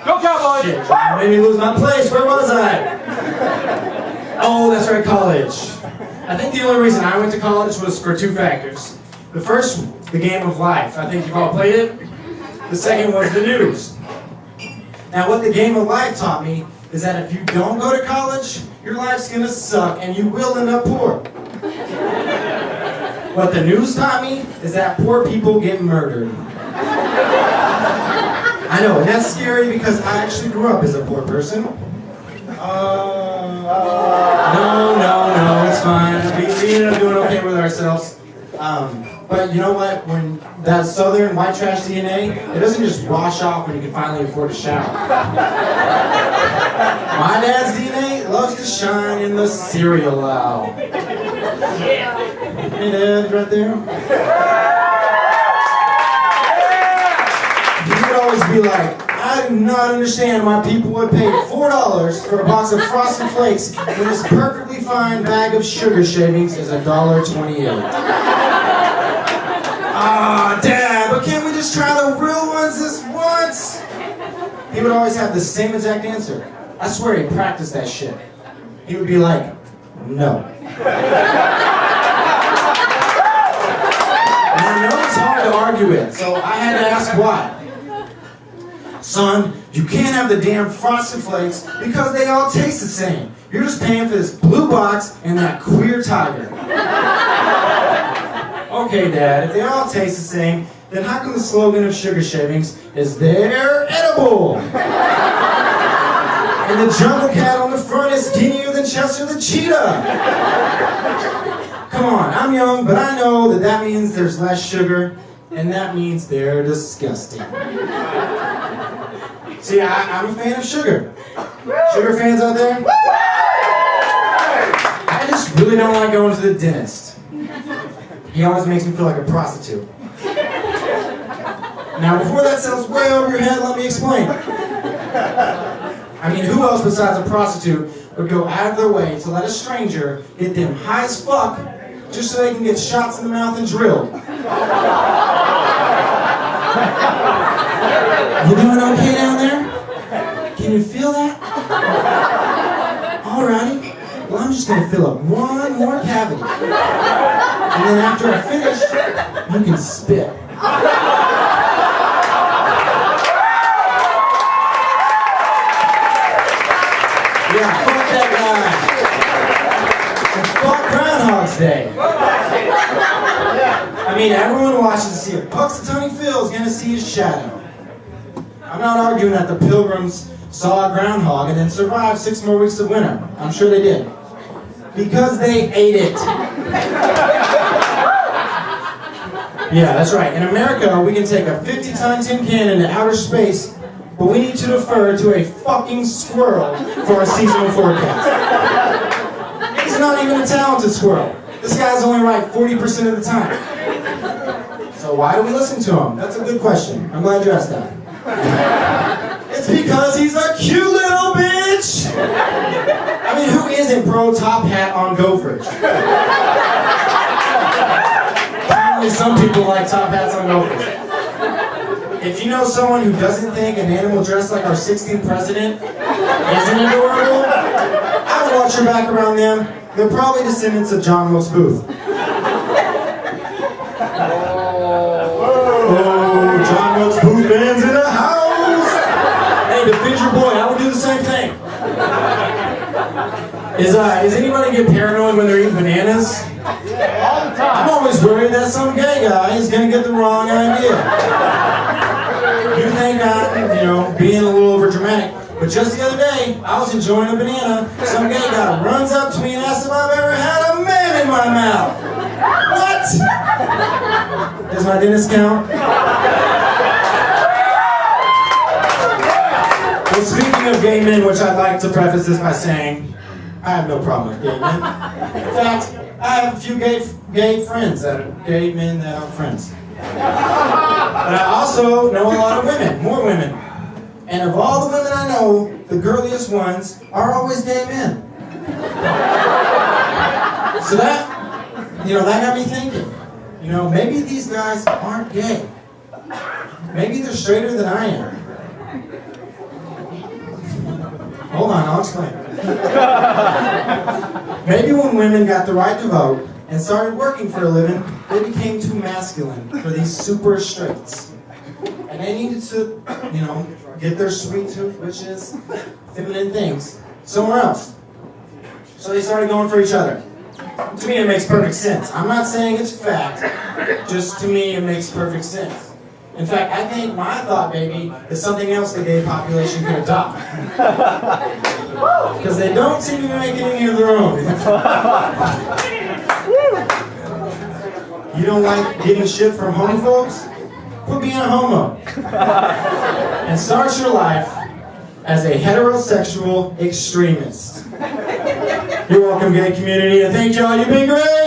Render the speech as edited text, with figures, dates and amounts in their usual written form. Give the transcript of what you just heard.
Go Cowboys! Shit, made me lose my place. Where was I? Oh, that's right, college. I think the only reason I went to college was for two factors. The first, the game of life. I think you've all played it. The second was the news. Now, what the game of life taught me is that if you don't go to college, your life's gonna suck and you will end up poor. What the news taught me is that poor people get murdered. I know, and that's scary because I actually grew up as a poor person. No, it's fine. We ended up doing okay with ourselves. But you know what? When that southern white trash DNA, it doesn't just wash off when you can finally afford a shower. My dad's DNA loves to shine in the cereal aisle. Hey Dad, right there. He would always be like, I do not understand why people would pay $4 for a box of Frosted Flakes when this perfectly fine bag of sugar shavings is $1.28. Ah, Dad, but can't we just try the real ones this once? He would always have the same exact answer. I swear he practiced that shit. He would be like, no. And I know it's hard to argue with, so I had to ask why. Son, you can't have the damn Frosted Flakes because they all taste the same. You're just paying for this blue box and that queer tiger. Okay, Dad, if they all taste the same, then how come the slogan of sugar shavings is they're edible? And the jungle cat on the front is skinnier than Chester the cheetah. Come on, I'm young, but I know that means there's less sugar, and that means they're disgusting. See, I'm a fan of sugar. Sugar fans out there? I just really don't like going to the dentist. He always makes me feel like a prostitute. Now, before that sounds way over your head, let me explain. I mean, who else besides a prostitute would go out of their way to let a stranger get them high as fuck just so they can get shots in the mouth and drilled? You doing okay down there? Can you feel that? Alrighty. Well, I'm just gonna fill up one more cavity. And then after I finish, you can spit. Yeah, fuck that guy. And fuck Groundhog's Day. I mean, everyone watches to see if Puxatawny Phil's gonna see his shadow. I'm not arguing that the Pilgrims saw a groundhog and then survived 6 more weeks of winter. I'm sure they did. Because they ate it. Yeah, that's right. In America, we can take a 50-ton tin can into outer space, but we need to defer to a fucking squirrel for our seasonal forecast. He's not even a talented squirrel. This guy's only right 40% of the time. So why do we listen to him? That's a good question. I'm glad you asked that. It's because he's a cute little bitch! I mean, who isn't pro top hat on gophers? Apparently some people like top hats on gophers. If you know someone who doesn't think an animal dressed like our 16th president isn't adorable, I would watch your back around them. They're probably descendants of John Wilkes Booth. Oh, John Wilkes Booth fans in the house! Hey, defend your boy, I would do the same thing. Is anybody get paranoid when they're eating bananas? All the time. I'm always worried that some gay guy is going to get the wrong idea. You think I'm, being a little over dramatic, but just the other day, I was enjoying a banana. Some gay guy runs up to me and asks if I've ever had a man in my mouth. What? Does my dentist count? Well, speaking of gay men, which I'd like to preface this by saying, I have no problem with gay men. In fact, I have a few gay friends that are gay men that are friends. But I also know a lot of women, more women. And of all the women I know, the girliest ones are always gay men. So that got me thinking. Maybe these guys aren't gay. Maybe they're straighter than I am. Hold on, I'll explain. Maybe when women got the right to vote and started working for a living, they became too masculine for these super straights. And they needed to, get their sweet tooth, which is feminine things, somewhere else. So they started going for each other. To me, it makes perfect sense. I'm not saying it's fact, just to me, it makes perfect sense. In fact, I think my thought baby is something else the gay population could adopt. Because they don't seem to be making any of their own. You don't like getting shit from homophobes? Quit being a homo. And start your life as a heterosexual extremist. You're welcome, gay community, and thank y'all, you've been great!